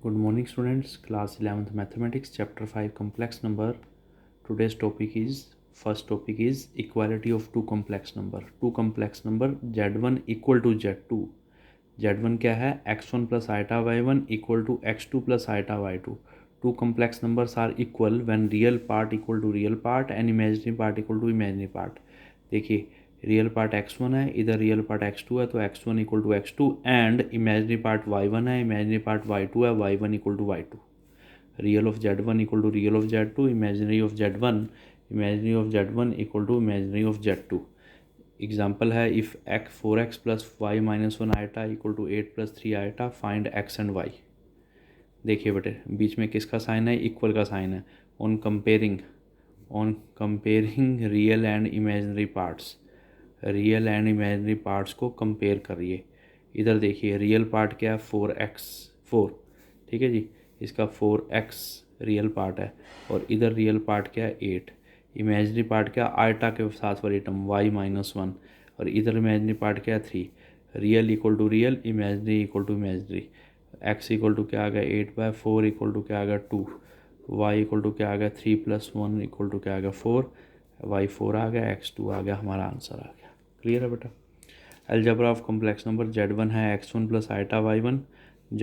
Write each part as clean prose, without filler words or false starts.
Good morning students, class 11th mathematics chapter 5 complex number. Today's first topic is equality of two complex number. Two complex number z1 equal to z2. z1 क्या है x1 plus iota y1 equal to x2 plus iota y2. Two complex numbers are equal when real part equal to real part and imaginary part equal to imaginary part. देखिए real part x1 है, इधर real part x2 है, तो x1 equal to x2 and imaginary part y1 है, imaginary part y2 है, y1 equal to y2. Real of z1 equal to real of z2, imaginary of z1 equal to imaginary of z2. Example है if x 4x plus y minus 1 iota equal to 8 plus 3 iota find x and y. देखिए बेटे बीच में किसका sign है, equal का sign है. On comparing real and imaginary parts, real and imaginary parts को compare करिए. इधर देखिए रियल पार्ट क्या है 4x, ठीक है जी, इसका 4x रियल पार्ट है और इधर रियल पार्ट क्या है 8. इमेजनरी पार्ट क्या आइटा के साथ वाली टर्म y माइनस 1 और इधर इमेजनरी पार्ट क्या है 3. Real equal to real, imaginary equal to imaginary. x equal to क्या आ गया 8/4 इक्वल टू क्या आ गया 2. y इक्वल टू क्या आ गया 3 + 1 इक्वल टू क्या आ गया 4. y 4 आ गया, x 2 आ गया, हमारा आंसर आ गया. क्लियर है बेटा. Algebra of complex number z1 है x1 plus iota y1,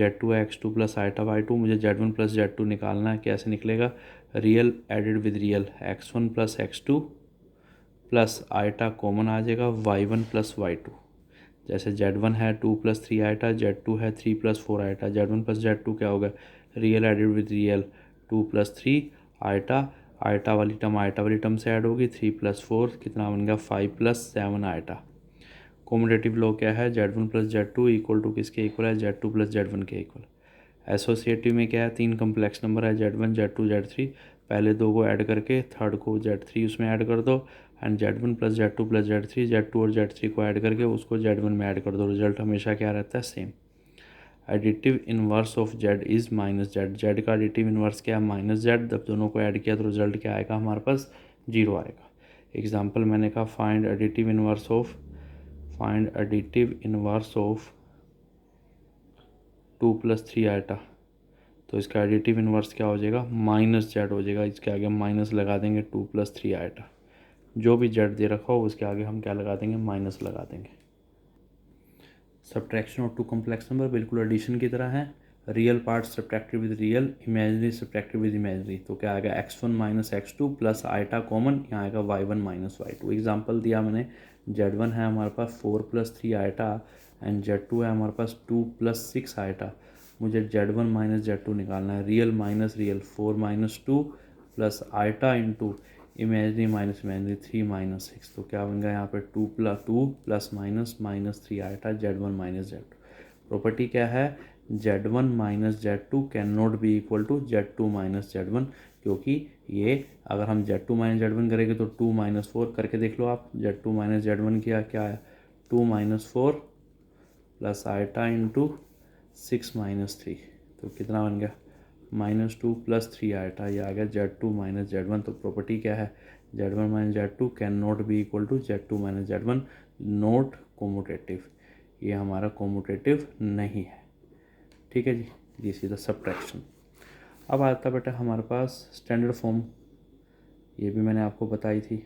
z2 है x2 प्लस आइटा y2. मुझे z1 प्लस z2 निकालना है. कैसे निकलेगा, real added with real, x1 plus x2 plus iota common आ जाएगा y1 प्लस y2. जैसे z1 है 2 + 3 आइटा, z2 है 3 + 4 आइटा. z1 प्लस z2 क्या होगा, real added with real, 2 + 3 iota, iota वाली टर्म से ऐड होगी, 3 + 4 कितना बन गया 5 + 7 आइटा. कॉम्यूटेटिव लॉ क्या है, z1 plus z2 equal to किसके इक्वल है, z2 प्लस z1 के इक्वल. एसोसिएटिव में क्या है, तीन कम्प्लेक्स नंबर है z1 z2 z3. पहले दो को ऐड करके थर्ड को z3 उसमें ऐड कर दो and z1 plus z2 plus z3, z2 और z3 को ऐड करके उसको z1 में ऐड कर दो. रिजल्ट हमेशा क्या रहता है, same. Additive inverse of z is minus Z. Z का एडिटिव इनवर्स क्या है, माइनस जेड. जब दोनों को ऐड किया तो रिजल्ट क्या आएगा हमारे पास, 0 आएगा. एग्जाम्पल मैंने कहा find additive inverse of 2 + 3 iota. तो इसका एडिटिव इनवर्स क्या हो जाएगा, माइनस जेड हो जाएगा. इसके आगे माइनस लगा देंगे 2 + 3 आइटा. जो भी जेड दे रखा हो उसके आगे हम क्या लगा देंगे, माइनस लगा देंगे. Subtraction of two complex number बिल्कुल एडिशन की तरह है. Real part subtracted with real, imaginary subtracted with imaginary. तो क्या आएगा x1 minus x2 plus iota common, यहाँ आएगा y1 माइनस y2. एग्जाम्पल दिया मैंने, z1 है हमारे पास 4 + 3 आइटा एंड z2 है हमारे पास 2 + 6 आइटा. मुझे z1 माइनस z2 निकालना है. Real minus real, 4 - 2 plus iota into imaginary minus imaginary 3 - 6. तो क्या बन गया यहाँ पे 2 plus minus 3 iota z1 minus z2. Property क्या है, z1 minus z2 can not be equal to z2 minus z1. क्योंकि ये अगर हम z2 माइनस z1 करेंगे तो 2 - 4 करके देख लो आप. z2 माइनस z1 क्या है 2 - 4 प्लस आइटा इंटू 6 - 3. तो कितना बन गया -2 + 3 आइटा. ये आ गया z2 माइनस z1. तो प्रॉपर्टी क्या है, z1 minus z2 can not be equal to z2 minus z1, not commutative. ये हमारा कोमोटेटिव नहीं है. ठीक है जी, दिस इज द सब्ट्रैक्शन. अब आता बेटा हमारे पास स्टैंडर्ड फॉर्म. ये भी मैंने आपको बताई थी.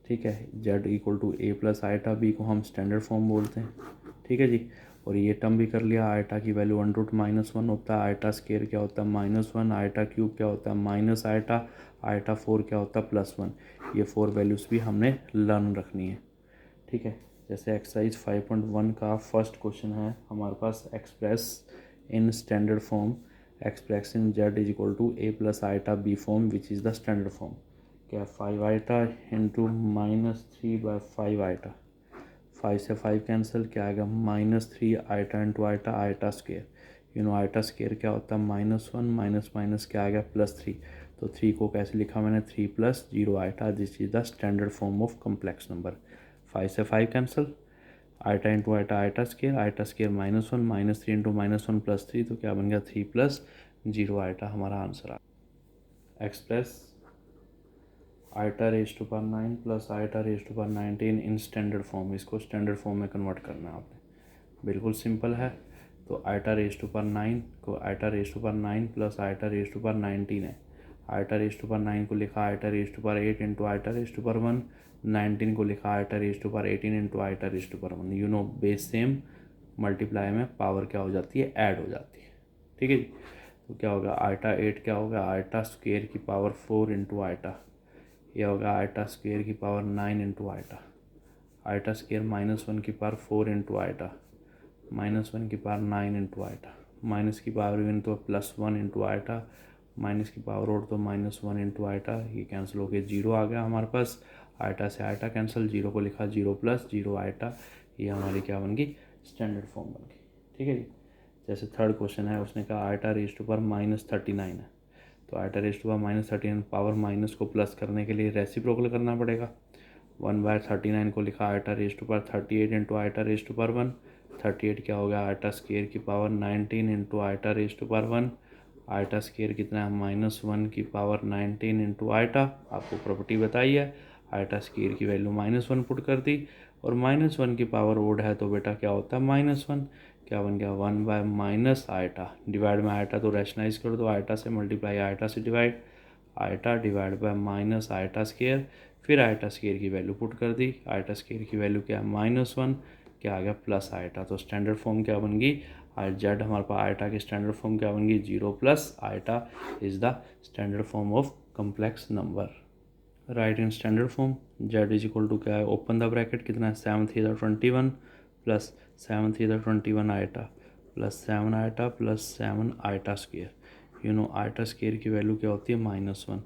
ठीक है, z equal to a plus iota b को हम स्टैंडर्ड फॉर्म बोलते हैं. ठीक है जी. और ये टर्म भी कर लिया, आइटा की वैल्यू √-1 होता है, आइटा स्केयर क्या होता है -1, आइटा क्यूब क्या होता है माइनस आइटा, आइटा 4 क्या होता है +1. ये 4 वैल्यूज़ भी हमने लर्न रखनी है. ठीक है. जैसे एक्सरसाइज 5.1 का फर्स्ट क्वेश्चन है हमारे पास, express in standard form, express in z is equal to a plus iota b form which is the standard form. क्या 5 आइटा इंटू -3/5 आइटा. 5 से 5 कैंसिल, क्या आएगा -3 iota into iota, iota square. Iota square क्या होता है -1 minus minus क्या आ गया +3. तो 3 को कैसे लिखा मैंने, 3 + 0 iota. This is the standard form of complex number. 5 से 5 cancel, iota into iota, iota square -1 -3 into -1 +3. तो क्या बन गया 3 + 0 आइटा. हमारा आंसर आ express iota raise to power 9 plus iota raise to power 19 in standard form. इसको standard form में convert करना है आपने. बिल्कुल सिंपल है. तो आइटा रेज टू पर 9 को आइटा रेज टू पर 9 प्लस आइटा रेज टू पर 19 है। आइटा रेज टू पर 9 को लिखा आइटा रेज टू पर 8 इंटू आइटा रेज टू पर 1। 19 को लिखा आइटा रेज टू पर 18 इंटू आइटा रेज टू पर 1। You know base same, multiply में पावर क्या हो जाती है, ऐड हो जाती है। ठीक है जी। तो क्या होगा आइटा 8 क्या होगा आइटा स्क्वेयर की पावर 4 इंटू आइटा। यह होगा आइटा स्क्वेयर की power 9 into iota. Iota square -1 की पावर 4 इंटू आइटा। -1 की पावर 9 इंटू आइटा। माइनस की पावर इवन तो +1 इंटू आइटा। माइनस की पावर और तो -1 इंटू आइटा। ये कैंसिल होकर 0 आ गया हमारे पास। आइटा से आइटा कैंसिल, 0 को लिखा 0 + 0 आइटा। ये हमारी क्या बन गई, स्टैंडर्ड फॉर्म बन गई। ठीक है जी। जैसे थर्ड क्वेश्चन है, उसने कहा आइटा रेज टू पर -39 है। तो आइटा रेज टू पर -39 पावर माइनस को प्लस करने के लिए रेसिप्रोकल करना पड़ेगा। 1/39 को लिखा आइटा रेज टू पर 38 इंटू आइटा रेज टू पर 1। 38 क्या हो गया आइटा स्क्वेयर की power 19 into iota raise to पर 1। आइटा स्क्वेयर कितना है -1 की पावर 19 इंटू आइटा। आपको प्रॉपर्टी बताई है, आइटा स्क्वेयर की वैल्यू -1 पुट कर दी, और -1 की पावर ओड है तो बेटा क्या होता है -1। क्या बन गया 1/- आइटा। डिवाइड में आइटा तो रैशनलाइज कर दो, आइटा से मल्टीप्लाई आइटा से divide. Iota divide by minus iota square. फिर आइटा स्क्वेयर की वैल्यू पुट कर दी। आइटा स्क्वेयर की वैल्यू क्या है -1, क्या आ गया प्लस आइटा। तो स्टैंडर्ड फॉर्म क्या बन गई, जेड हमारे पास आइटा की स्टैंडर्ड फॉर्म क्या बन गई 0 + iota is the standard form of complex number. Right in standard form Z is equal to क्या है, ओपन द ब्रैकेट, कितना है 7 × 21 plus 7 × 21 iota plus 7 iota plus 7 iota square. You know iota square की value क्या होती है -1।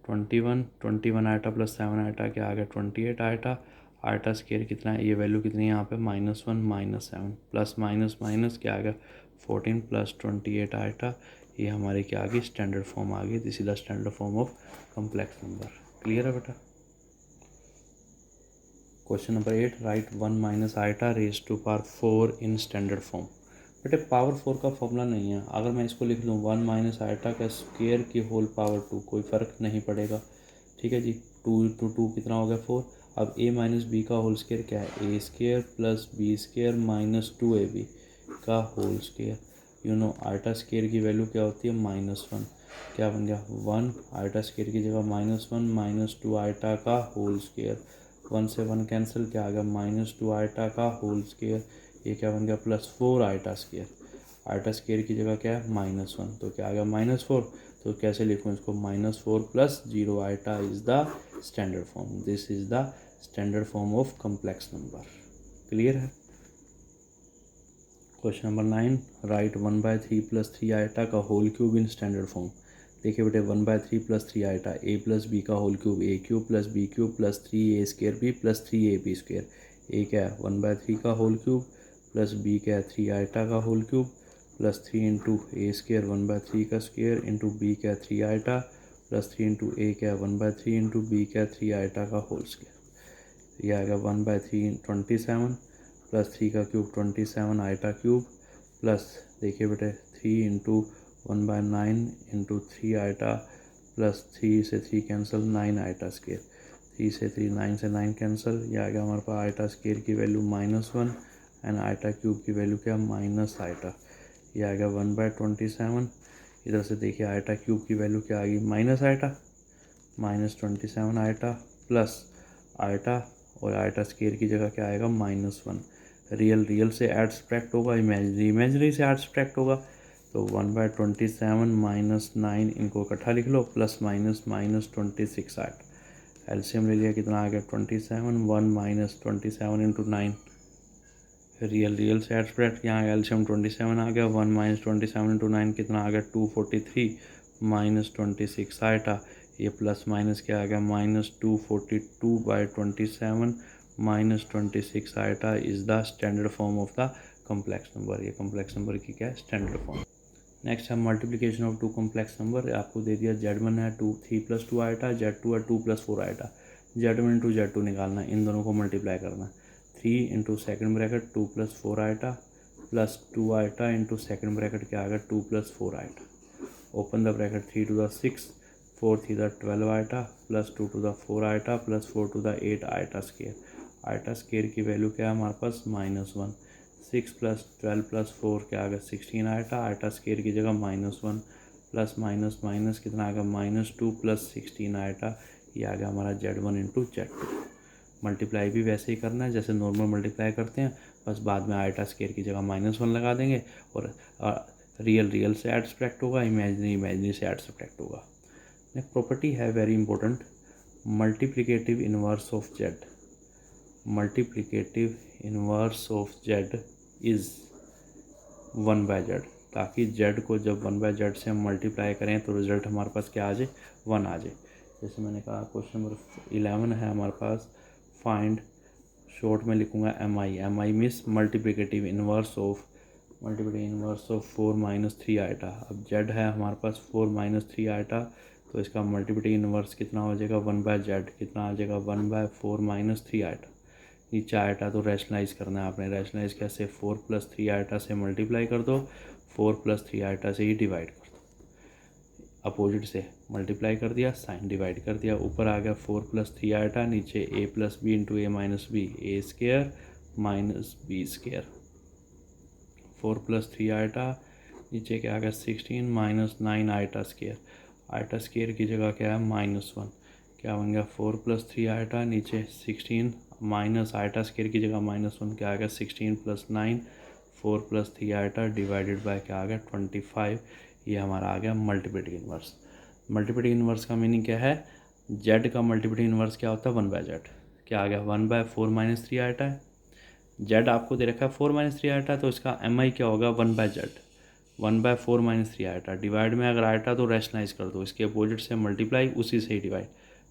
21 iota plus 7 iota क्या आ गया 28 आइटा। आइटा स्क्वेयर कितना है, ये वैल्यू कितनी है यहाँ पे -1 -7 प्लस माइनस माइनस क्या आ गया 14 प्लस 28 आइटा। ये हमारी क्या आ गई स्टैंडर्ड फॉर्म आ गई। This is the standard form of complex number. Clear है बेटा। Question number 8, write 1 - iota raise to power 4 in standard form. बेटे पावर 4 का फॉर्मूला नहीं है, अगर मैं इसको लिख लूँ 1 - आइटा का स्क्वेयर की होल पावर 2 कोई फ़र्क नहीं पड़ेगा। ठीक है जी। 2 × 2 कितना हो गया 4। अब a - b का होल स्क्वेयर क्या है, a² + b² - 2ab का whole square. You know iota square की वैल्यू क्या होती है -1। क्या बन गया 1 आइटा स्क्वेयर की जगह -1 - 2 आइटा का होल स्क्वेयर। 1 से 1 कैंसिल, क्या आ गया -2 आइटा का होल स्क्वेयर। ये क्या बन गया +4 आइटा स्क्वेयर। आइटा स्क्वेयर की जगह क्या है -1, तो क्या आ गया -4। तो कैसे लिखूँ इसको, -4 + 0 iota is the standard form. This is the standard form of complex number. Clear है। क्वेश्चन नंबर 9, राइट 1/3 + 3 आइटा का whole cube in standard form. देखिए बेटे 1/3 + 3 आइटा a + b का whole cube a³ + b³ + 3a² b + 3ab²। a क्या है 1/3 का whole cube plus b क्या है 3 आइटा का होल क्यूब प्लस 3 × a² 1/3 का स्क्वेयर इंटू b क्या है 3 आइटा प्लस 3 × a क्या है 1/3 × b क्या है 3 आइटा का होल स्क्वेयर। ये आएगा 1/3 27 प्लस 3 का क्यूब 27 आइटा क्यूब प्लस देखिए बेटे 3 × 1/9 × 3 आइटा प्लस 3 से 3 कैंसिल 9 आइटा स्क्वेयर। 3 से 3 9 से 9 कैंसिल। ये आ गया हमारे पास आइटा स्क्वेयर की वैल्यू -1 एंड आइटा क्यूब की वैल्यू क्या माइनस आइटा। ये आ गया 1/27। इधर से देखिए आइटा क्यूब की वैल्यू क्या आ गई minus iota -27 iota plus iota और आइटा स्क्वेयर की जगह क्या आएगा -1। रियल रियल से ऐड सब्ट्रैक्ट होगा, इमेजरी इमेजरी से ऐड सब्ट्रैक्ट होगा। तो 1/27 -9 इनको इकट्ठा लिख लो प्लस माइनस -26 आइटा। एलसीएम ले लिया कितना आ गया 27 1 - 27 × 9। रियल रियल से ऐड सब्ट्रैक्ट, यहाँ एलसीएम 27 आ गया 1 - 27 × 9 कितना आ गया 243 -26 आइटा। ये प्लस माइनस क्या आ गया -242/27 -26 iota is the standard form of the complex number. ये कम्प्लेक्स नंबर की क्या है स्टैंडर्ड फॉर्म। नेक्स्ट है मल्टीप्लिकेशन ऑफ 2 कम्प्लेक्स नंबर। आपको दे दिया Z1 है 3 + 2 आइटा, Z2 है 2 + 4 आइटा। Z1 × Z2 निकालना है, इन दोनों को मल्टीप्लाई करना है। 3 × second bracket 2 + 4 iota plus 2 iota into second bracket क्या आ गया 2 + 4 iota. Open the bracket 3 × 6 4 × 12 iota plus 2 × 4 iota plus 4 × 8 iota square. Iota square की वैल्यू क्या है हमारे पास -1। 6 प्लस 12 प्लस 4 क्या आ गया 16 आइटा, आइटा स्केयर की जगह -1 प्लस माइनस माइनस कितना आ गया -2 प्लस 16 आइटा, ये आ गया हमारा Z1 इंटू Z2। मल्टीप्लाई भी वैसे ही करना है जैसे नॉर्मल मल्टीप्लाई करते हैं, बस बाद में आइटा स्केयर की जगह -1 लगा देंगे और रियल रियल से ऐड सब्ट्रैक्ट होगा, इमेजिनरी इमेजिनरी से ऐड सब्ट्रैक्ट होगा। नेक्स्ट प्रॉपर्टी है very important, multiplicative inverse of Z। Multiplicative inverse of Z is 1/Z, ताकि Z को जब 1/Z से हम मल्टीप्लाई करें तो रिजल्ट हमारे पास क्या आ जाए 1 आ जाए। जैसे मैंने कहा क्वेश्चन नंबर 11 है हमारे पास, फाइंड, शॉर्ट में लिखूंगा MI means multiplicative inverse of 4 - 3 iota. अब Z है हमारे पास 4 - 3 आइटा, तो इसका मल्टीप्लिकेटिव इनवर्स कितना हो जाएगा 1/Z, कितना आ जाएगा 1/4 - 3 आइटा। नीचे आइटा तो रैशनलाइज करना है आपने, रैशनलाइज कैसे 4 + 3 आइटा से मल्टीप्लाई कर दो, 4 + 3 आइटा से ही डिवाइड कर दो, अपोजिट से मल्टीप्लाई कर दिया, साइन डिवाइड कर दिया, ऊपर आ गया 4 + 3 आइटा, नीचे a + b into a - b, a square minus b square, 4 + 3 iota, नीचे क्या आ गया 16 - 9 आइटा स्केयर, आइटा स्केयर की जगह क्या है -1, क्या बन गया 4 + 3 आइटा, नीचे 16 माइनस आइटा स्केयर की जगह -1, क्या आ गया 16 + 9, 4 + 3 आइटा डिवाइडेड बाय क्या आ गया 25, ये हमारा आ गया मल्टीप्लिकेटिव इनवर्स। मल्टीप्लिकेटिव इनवर्स का मीनिंग क्या है, Z का मल्टीप्लिकेटिव इनवर्स क्या होता है 1/Z, क्या आ गया 1/4 - 3 आइटा है, Z आपको दे रखा है 4 - 3 आइटा, तो इसका MI क्या होगा 1/Z, 1/4 - 3 आइटा, डिवाइड में अगर आइटा तो रैशनलाइज कर दो, इसके अपोजिट से मल्टीप्लाई, उसी से ही डिवाइड,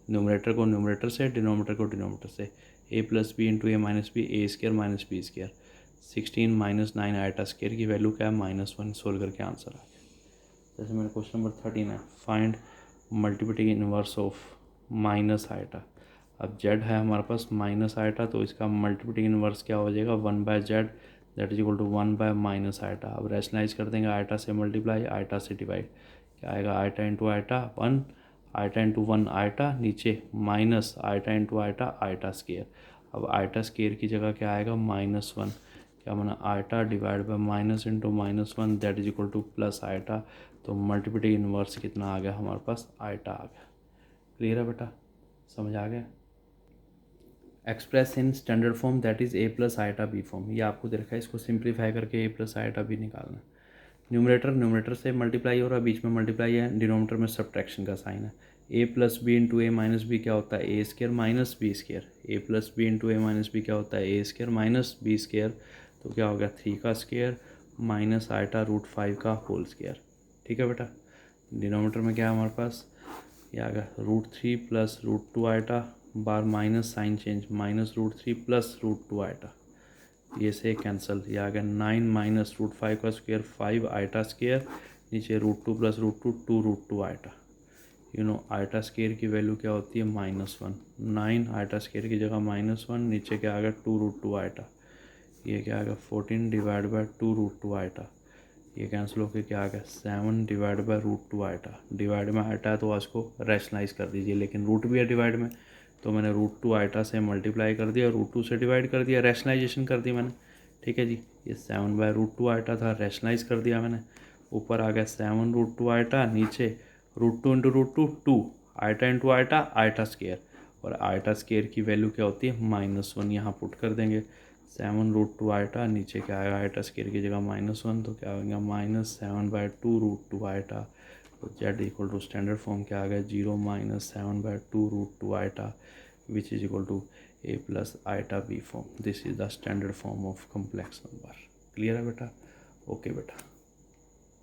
न्यूमरेटर को न्यूमरेटर से, डिनोमिनेटर को डिनोमिनेटर से, a + b into a - b, a square minus b square, 16 - 9 iota square की वैल्यू क्या है -1, सोल्व करके आंसर आ गया। जैसे मेरा क्वेश्चन नंबर 13 है, find multiplicative inverse of minus iota. अब Z है हमारे पास माइनस आइटा, तो इसका मल्टीप्लिकेटिव इनवर्स क्या हो जाएगा 1/Z, that is equal to 1/- iota. अब रैशनलाइज कर देंगे, आइटा से मल्टीप्लाई, आइटा से डिवाइड, क्या आएगा iota into iota 1, iota into 1 iota, नीचे minus iota into iota, iota square. अब आइटा स्केयर की जगह क्या आएगा -1, क्या बना iota divide by minus into -1, that is equal to plus iota, तो मल्टीप्लिकेटिव इनवर्स कितना आ गया हमारे पास आइटा आ गया। क्लियर है बेटा, समझ आ गया। Express in standard form that is a + iota b form, ये आपको दे रखा है, इसको सिंप्लीफाई करके a + आइटा b निकालना। न्यूमरेटर से मल्टीप्लाई हो रहा है, बीच में मल्टीप्लाई है, डिनोमिनेटर में सब्ट्रैक्शन का साइन है, a + b into a - b क्या होता है a square minus b square, a + b into a - b क्या होता है a square minus b square, तो क्या हो गया 3 का स्केयर माइनस आइटा √5 का होल स्केयर। ठीक है बेटा, डिनोमिनेटर में क्या है हमारे पास, ये आ गया √3 + √2 आइटा, बार माइनस साइन चेंज, -√3 + √2 आइटा, ये से कैंसिल, ये आ गया 9 - √5 का स्क्वायर 5 आइटा स्क्वायर, नीचे √2 + √2 2 √2 iota. You know iota square की वैल्यू क्या होती है -1, 9 आइटा स्क्वायर की जगह -1, नीचे क्या आ गया 2 √2 आइटा, ये क्या आ गया 14 डिवाइड बाय 2 √2 आइटा, ये कैंसिल होकर क्या आ गया 7 डिवाइड बाय √2 आइटा। डिवाइड में आइटा है तो उसको रैशनलाइज कर दीजिए, लेकिन रूट भी है डिवाइड में, तो मैंने √2 आइटा से मल्टीप्लाई कर दिया, √2 से डिवाइड कर दिया, रैशनलाइजेशन कर दी मैंने। ठीक है जी, ये 7/√2 आइटा था, रैशनलाइज कर दिया मैंने, ऊपर आ गया 7 √2 आइटा, नीचे √2 into √2 2 iota into iota, iota square, और आइटा स्केयर की वैल्यू क्या होती है -1, यहाँ पुट कर देंगे 7 √2 आइटा, नीचे क्या आएगा आइटा स्केयर की जगह -1, तो क्या होगा -7/2 √2 आइटा, तो Z equal to standard form क्या आ गया 0 - 7/2 √2 iota, which is equal to a + iota b form. This is the standard form of complex number. Clear है बेटा, ओके बेटा।